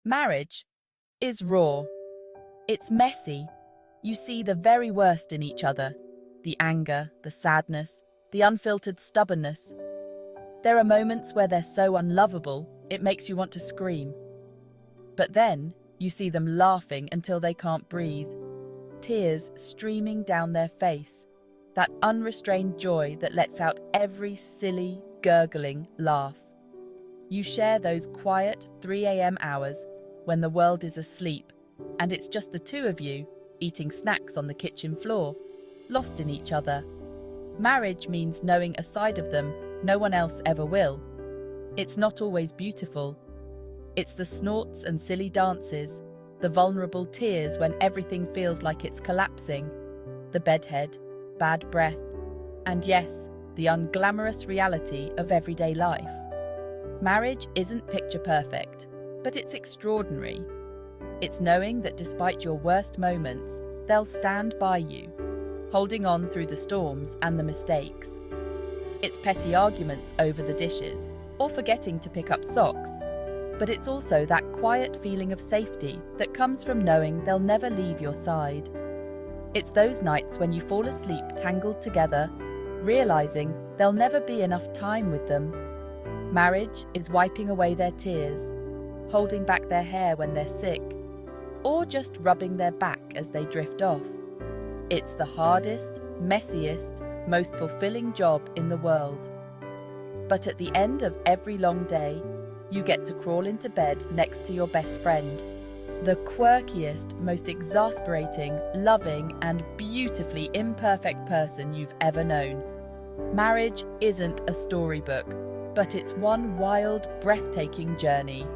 Marriage is raw. It's messy. You see the very worst in each other. The anger, the sadness, the unfiltered stubbornness. There are moments where they're so unlovable, it makes you want to scream. But then, you see them laughing until they can't breathe. Tears streaming down their face. That unrestrained joy that lets out every silly, gurgling laugh. You share those quiet 3 a.m. hours when the world is asleep and it's just the two of you eating snacks on the kitchen floor, lost in each other. Marriage means knowing a side of them no one else ever will. It's not always beautiful. It's the snorts and silly dances, the vulnerable tears when everything feels like it's collapsing, the bedhead, bad breath, and yes, the unglamorous reality of everyday life. Marriage isn't picture perfect, but it's extraordinary. It's knowing that despite your worst moments, they'll stand by you, holding on through the storms and the mistakes. It's petty arguments over the dishes, or forgetting to pick up socks, but it's also that quiet feeling of safety that comes from knowing they'll never leave your side. It's those nights when you fall asleep tangled together, realizing there'll never be enough time with them. Marriage is wiping away their tears, holding back their hair when they're sick, or just rubbing their back as they drift off. It's the hardest, messiest, most fulfilling job in the world. But at the end of every long day, you get to crawl into bed next to your best friend, the quirkiest, most exasperating, loving, and beautifully imperfect person you've ever known. Marriage isn't a storybook, but it's one wild, breathtaking journey.